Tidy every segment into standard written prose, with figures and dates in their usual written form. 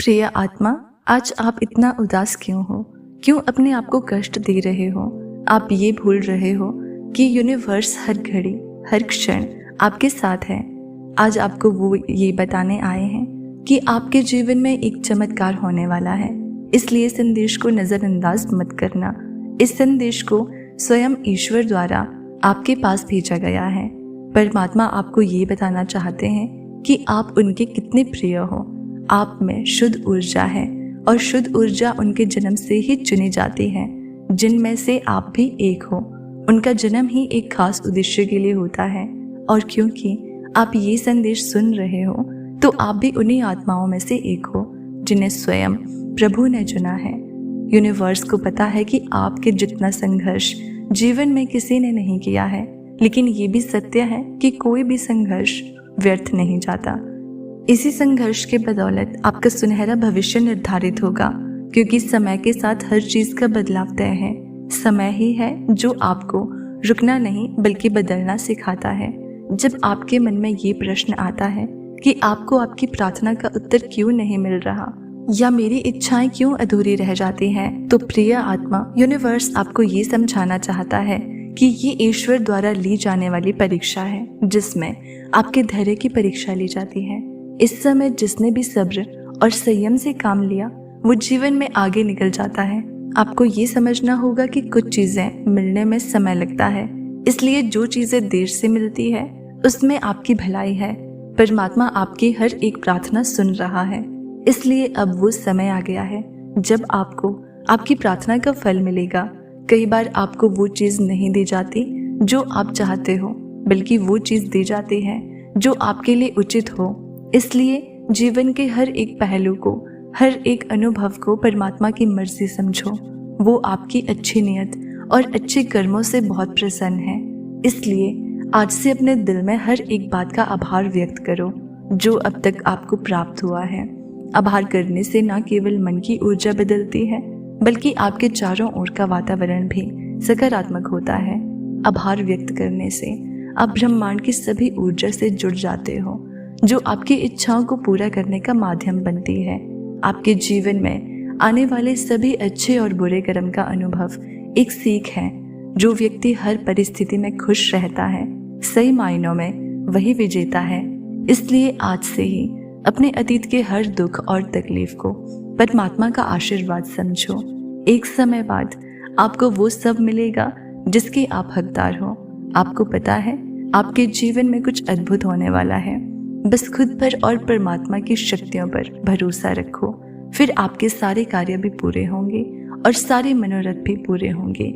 प्रिय आत्मा, आज आप इतना उदास क्यों हो? क्यों अपने आप को कष्ट दे रहे हो? आप ये भूल रहे हो कि यूनिवर्स हर घड़ी हर क्षण आपके साथ है। आज आपको वो ये बताने आए हैं कि आपके जीवन में एक चमत्कार होने वाला है। इसलिए संदेश को नज़रअंदाज मत करना। इस संदेश को स्वयं ईश्वर द्वारा आपके पास भेजा गया है। परमात्मा आपको ये बताना चाहते हैं कि आप उनके कितने प्रिय हो। आप में शुद्ध ऊर्जा है और शुद्ध ऊर्जा उनके जन्म से ही चुनी जाती है, जिनमें से आप भी एक हो। उनका जन्म ही एक खास उद्देश्य के लिए होता है और क्योंकि आप ये संदेश सुन रहे हो तो आप भी उन्हीं आत्माओं में से एक हो जिन्हें स्वयं प्रभु ने चुना है। यूनिवर्स को पता है कि आपके जितना संघर्ष जीवन में किसी ने नहीं किया है, लेकिन ये भी सत्य है कि कोई भी संघर्ष व्यर्थ नहीं जाता। इसी संघर्ष के बदौलत आपका सुनहरा भविष्य निर्धारित होगा, क्योंकि समय के साथ हर चीज का बदलाव तय है। समय ही है जो आपको रुकना नहीं बल्कि बदलना सिखाता है। जब आपके मन में ये प्रश्न आता है कि आपको आपकी प्रार्थना का उत्तर क्यों नहीं मिल रहा या मेरी इच्छाएं क्यों अधूरी रह जाती हैं, तो प्रिय आत्मा, यूनिवर्स आपको ये समझाना चाहता है कि ये ईश्वर द्वारा ली जाने वाली परीक्षा है, जिसमें आपके धैर्य की परीक्षा ली जाती है। इस समय जिसने भी सब्र और संयम से काम लिया वो जीवन में आगे निकल जाता है। आपको ये समझना होगा कि कुछ चीजें मिलने में समय लगता है, इसलिए जो चीजें देर से मिलती है उसमें आपकी भलाई है। परमात्मा आपकी हर एक प्रार्थना सुन रहा है, इसलिए अब वो समय आ गया है जब आपको आपकी प्रार्थना का फल मिलेगा। कई बार आपको वो चीज नहीं दी जाती जो आप चाहते हो, बल्कि वो चीज दी जाती है जो आपके लिए उचित हो। इसलिए जीवन के हर एक पहलू को, हर एक अनुभव को परमात्मा की मर्जी समझो। वो आपकी अच्छी नियत और अच्छे कर्मों से बहुत प्रसन्न है। इसलिए आज से अपने दिल में हर एक बात का आभार व्यक्त करो जो अब तक आपको प्राप्त हुआ है। आभार करने से न केवल मन की ऊर्जा बदलती है, बल्कि आपके चारों ओर का वातावरण भी सकारात्मक होता है। आभार व्यक्त करने से आप ब्रह्मांड की सभी ऊर्जा से जुड़ जाते हो, जो आपकी इच्छाओं को पूरा करने का माध्यम बनती है। आपके जीवन में आने वाले सभी अच्छे और बुरे कर्म का अनुभव एक सीख है। जो व्यक्ति हर परिस्थिति में खुश रहता है, सही मायनों में वही विजेता है। इसलिए आज से ही अपने अतीत के हर दुख और तकलीफ को परमात्मा का आशीर्वाद समझो। एक समय बाद आपको वो सब मिलेगा जिसके आप हकदार हो। आपको पता है आपके जीवन में कुछ अद्भुत होने वाला है। बस खुद पर और परमात्मा की शक्तियों पर भरोसा रखो, फिर आपके सारे कार्य भी पूरे होंगे और सारे मनोरथ भी पूरे होंगे।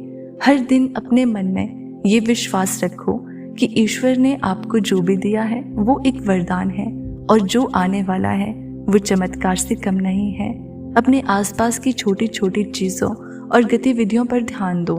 हर दिन अपने मन में ये विश्वास रखो कि ईश्वर ने आपको जो भी दिया है वो एक वरदान है और जो आने वाला है वो चमत्कार से कम नहीं है। अपने आसपास की छोटी छोटी चीजों और गतिविधियों पर ध्यान दो।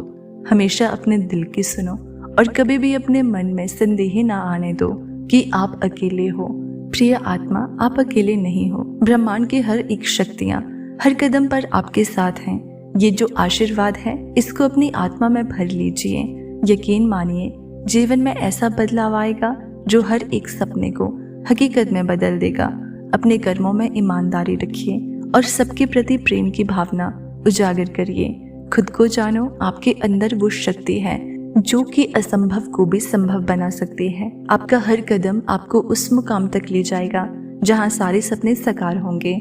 हमेशा अपने दिल की सुनो और कभी भी अपने मन में संदेह ना आने दो कि आप अकेले हो। प्रिय आत्मा, आप अकेले नहीं हो। ब्रह्मांड की हर एक शक्तियाँ हर कदम पर आपके साथ हैं। ये जो आशीर्वाद है इसको अपनी आत्मा में भर लीजिए। यकीन मानिए, जीवन में ऐसा बदलाव आएगा जो हर एक सपने को हकीकत में बदल देगा। अपने कर्मों में ईमानदारी रखिए और सबके प्रति प्रेम की भावना उजागर करिए। खुद को जानो, आपके अंदर वो शक्ति है जो कि असंभव को भी संभव बना सकती है। आपका हर कदम आपको उस मुकाम तक ले जाएगा जहां सारे सपने साकार होंगे।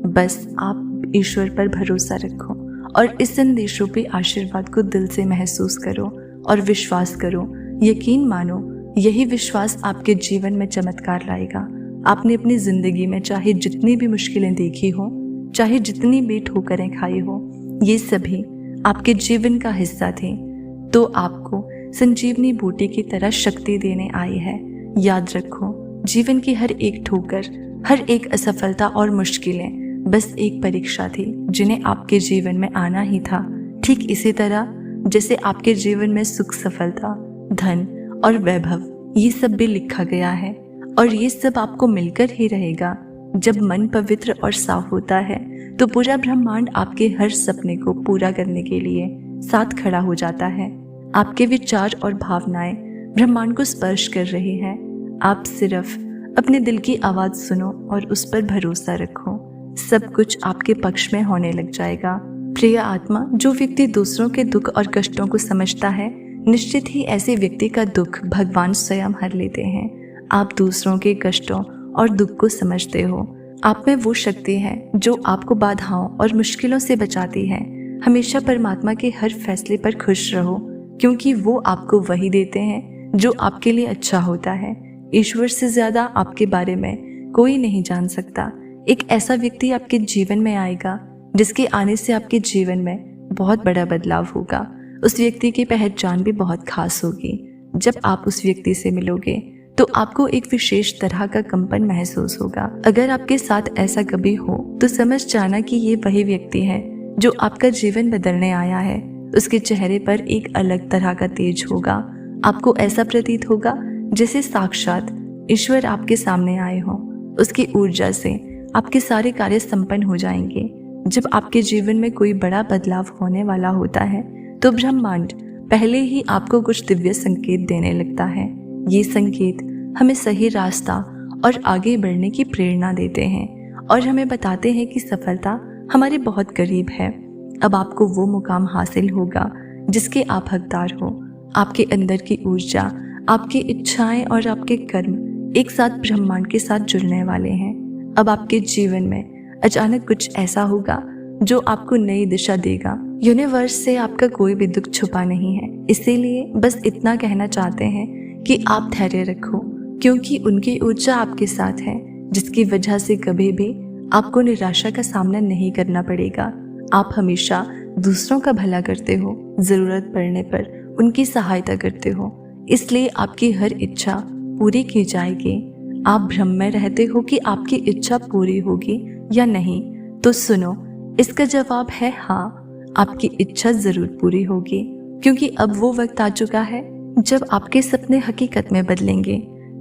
बस आप ईश्वर पर भरोसा रखो और इस संदेशों पे आशीर्वाद को दिल से महसूस करो और विश्वास करो। यकीन मानो, यही विश्वास आपके जीवन में चमत्कार लाएगा। आपने अपनी जिंदगी में चाहे जितनी भी मुश्किलें देखी हो, चाहे जितनी भी ठोकरें खाई हो, ये सभी आपके जीवन का हिस्सा थे, तो आपको संजीवनी बूटी की तरह शक्ति देने आई है। याद रखो, जीवन की हर एक ठोकर, हर एक असफलता और मुश्किलें बस एक परीक्षा थी जिन्हें आपके जीवन में आना ही था। ठीक इसी तरह जैसे आपके जीवन में सुख, सफलता, धन और वैभव, ये सब भी लिखा गया है और ये सब आपको मिलकर ही रहेगा। जब मन पवित्र और साफ होता है तो पूरा ब्रह्मांड आपके हर सपने को पूरा करने के लिए साथ खड़ा हो जाता है। आपके विचार और भावनाएं ब्रह्मांड को स्पर्श कर रही हैं। आप सिर्फ अपने दिल की आवाज सुनो और उस पर भरोसा रखो। सब कुछ आपके पक्ष में होने लग जाएगा। प्रिय आत्मा, जो व्यक्ति दूसरों के दुख और कष्टों को समझता है, निश्चित ही ऐसे व्यक्ति का दुख भगवान स्वयं हर लेते हैं। आप दूसरों के कष्टों और दुख को समझते हो। आप में वो शक्ति है जो आपको बाधाओं और मुश्किलों से बचाती है। हमेशा परमात्मा के हर फैसले पर खुश रहो, क्योंकि वो आपको वही देते हैं जो आपके लिए अच्छा होता है। ईश्वर से ज्यादा आपके बारे में कोई नहीं जान सकता। एक ऐसा व्यक्ति आपके जीवन में आएगा जिसके आने से आपके जीवन में बहुत बड़ा बदलाव होगा। उस व्यक्ति की पहचान भी बहुत खास होगी। जब आप उस व्यक्ति से मिलोगे तो आपको एक विशेष तरह का कंपन महसूस होगा। अगर आपके साथ ऐसा कभी हो तो समझ जाना कि ये वही व्यक्ति है जो आपका जीवन बदलने आया है। उसके चेहरे पर एक अलग तरह का तेज होगा। आपको ऐसा प्रतीत होगा जैसे साक्षात ईश्वर आपके सामने आए हों। उसकी ऊर्जा से आपके सारे कार्य संपन्न हो जाएंगे। जब आपके जीवन में कोई बड़ा बदलाव होने वाला होता है तो ब्रह्मांड पहले ही आपको कुछ दिव्य संकेत देने लगता है। ये संकेत हमें सही रास्ता और आगे बढ़ने की प्रेरणा देते हैं और हमें बताते हैं कि सफलता हमारे बहुत करीब है। अब आपको वो मुकाम हासिल होगा जिसके आप हकदार हो। आपके अंदर की ऊर्जा, आपकी इच्छाएं और आपके कर्म एक साथ ब्रह्मांड के साथ जुड़ने वाले हैं। अब आपके जीवन में अचानक कुछ ऐसा होगा जो आपको नई दिशा देगा। यूनिवर्स से आपका कोई भी दुख छुपा नहीं है, इसीलिए बस इतना कहना चाहते हैं कि आप धैर्य रखो, क्योंकि उनकी ऊर्जा आपके साथ है, जिसकी वजह से कभी भी आपको निराशा का सामना नहीं करना पड़ेगा। आप हमेशा दूसरों का भला करते हो, जरूरत पड़ने पर उनकी सहायता करते हो, इसलिए आपकी हर इच्छा पूरी की जाएगी। आप भ्रम में रहते हो कि आपकी इच्छा पूरी होगी या नहीं, तो सुनो, इसका जवाब है हाँ, आपकी इच्छा जरूर पूरी होगी, क्योंकि अब वो वक्त आ चुका है जब आपके सपने हकीकत में बदलेंगे।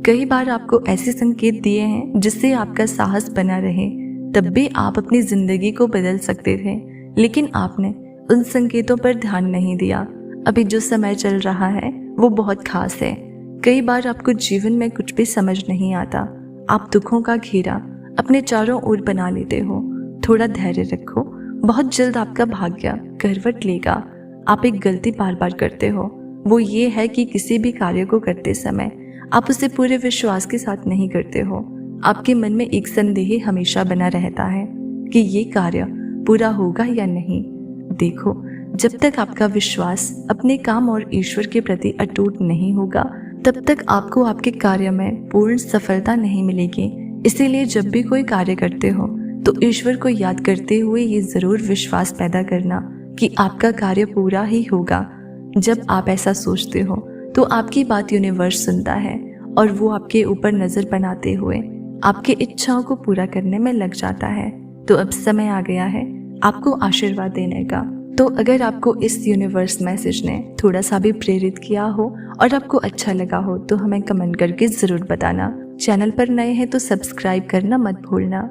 कई बार आपको ऐसे संकेत दिए हैं जिससे आपका साहस बना रहे, तब भी आप अपनी जिंदगी को बदल सकते थे, लेकिन आपने उन संकेतों पर ध्यान नहीं दिया। अभी जो समय चल रहा है वो बहुत खास है। कई बार आपको जीवन में कुछ भी समझ नहीं आता। आप दुखों का घेरा अपने चारों ओर बना लेते हो। थोड़ा धैर्य रखो, बहुत जल्द आपका भाग्य करवट लेगा। आप एक गलती बार बार करते हो, वो ये है कि किसी भी कार्य को करते समय आप उसे पूरे विश्वास के साथ नहीं करते हो। आपके मन में एक संदेह हमेशा बना रहता है कि ये कार्य पूरा होगा या नहीं। देखो, जब तक आपका विश्वास अपने काम और ईश्वर के प्रति अटूट नहीं होगा, तब तक आपको आपके कार्य में पूर्ण सफलता नहीं मिलेगी। इसीलिए जब भी कोई कार्य करते हो तो ईश्वर को याद करते हुए ये जरूर विश्वास पैदा करना कि आपका कार्य पूरा ही होगा। जब आप ऐसा सोचते हो तो आपकी बात यूनिवर्स सुनता है और वो आपके ऊपर नजर बनाते हुए आपकी इच्छाओं को पूरा करने में लग जाता है। तो अब समय आ गया है आपको आशीर्वाद देने का। तो अगर आपको इस यूनिवर्स मैसेज ने थोड़ा सा भी प्रेरित किया हो और आपको अच्छा लगा हो तो हमें कमेंट करके जरूर बताना। चैनल पर नए हैं तो सब्सक्राइब करना मत भूलना।